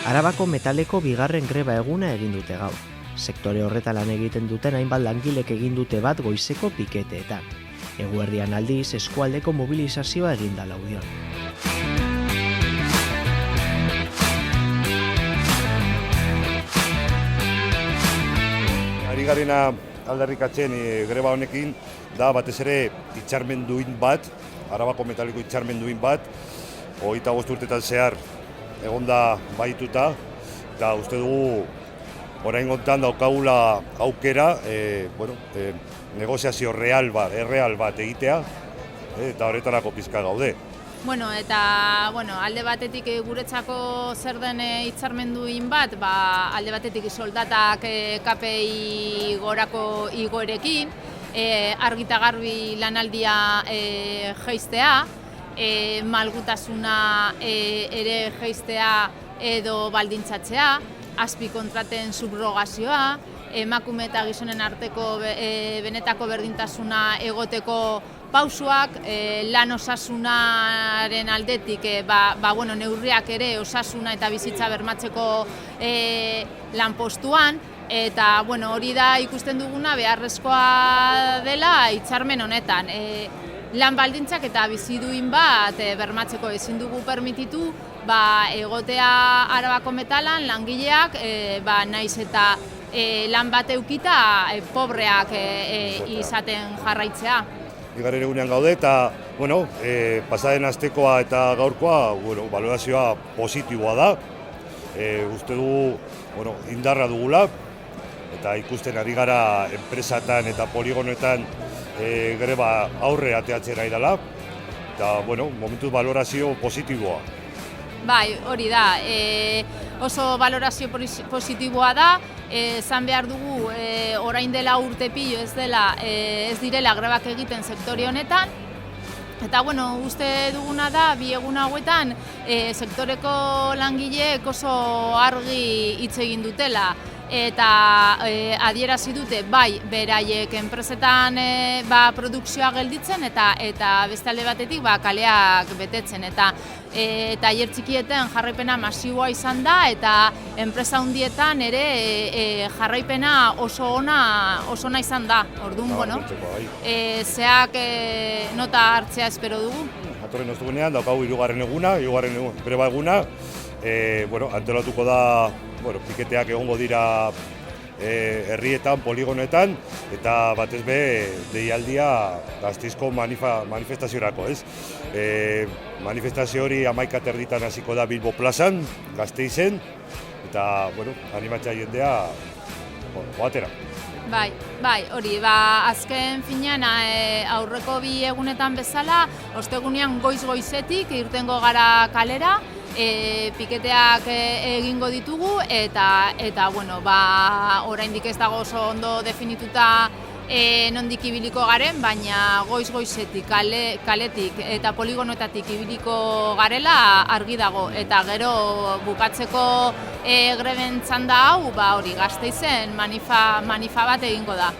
Arabako metaleko bigarren greba eguna egin dute gaur. Sektore horretan lan egiten duten hainbat langilek egin dute bat goizeko piketeetan. Eguerdian aldiz, eskualdeko mobilizazioa egin da Laudion. Ari garena aldarrikatzen greba honekin da batez ere hitzarmenduin bat, Arabako metaleko hitzarmenduin bat, 25 urtetan zehar egonda baituta, eta uste dugu orain gontan daukagula aukera negoziazio erreal bat egitea, eta horretarako pizka gaude. Alde batetik guretzako zer den hitzarmenduin bat, alde batetik soldatak KPI gorako igoerekin, argi eta garbi lanaldia jaistea, malgutasuna ere jaistea edo baldintzatzea, azpi kontraten subrogazioa, emakume eta gizonen arteko benetako berdintasuna egoteko pausuak, lan osasunaren aldetik neurriak ere osasuna eta bizitza bermatzeko lanpostuan, eta hori da ikusten duguna beharrezkoa dela hitzarmen honetan. Lan baldintzak eta biziduin bat bermatzeko ezin dugu permititu egotea Arabako metalan langileak naiz eta lan bat eukita pobreak izaten jarraitzea. Bigarren egunean gaude eta pasaden astekoa eta gaurkoa balorazioa positiboa da. Uste dugu indarra dugula eta ikusten ari gara enpresatan eta poligonetan greba aurre ateatzen ari dela, eta momentuz balorazio positiboa. Bai, hori da, oso balorazio positiboa da, zan behar dugu orain dela urte pilo ez direla grebak egiten sektore honetan, eta uste duguna da, bi egun hauetan sektoreko langileek oso argi hitz egin dutela, eta adierazi dute beraiek enpresetan produkzioa gelditzen eta beste alde batetik kaleak betetzen, eta tailer txikietan jarraipena masiboa izan da eta enpresa handietan ere jarraipena oso ona izan da. Orduan, zeak nota hartzea espero dugu. Atorren ostegunean daukagu hirugarren greba eguna, antolatuko da piketeak egongo dira herrietan, poligonetan, eta batez be deialdia Gasteizko manifestaziorako, ez? Manifestazio hori 11:30 hasiko da Bilbo plazan, Gasteizen, eta animatzea jendea joatera. Bai, hori, azken finean aurreko bi egunetan bezala, ostegunean goiz-goizetik irtengo gara kalera, piketeak egingo ditugu eta oraindik ez dago oso ondo definituta nondik ibiliko garen, baina goiz-goizetik, kaletik eta poligonoetatik ibiliko garela argi dago, eta gero bukatzeko greben txanda hau, hori Gasteizen manifa bat egingo da.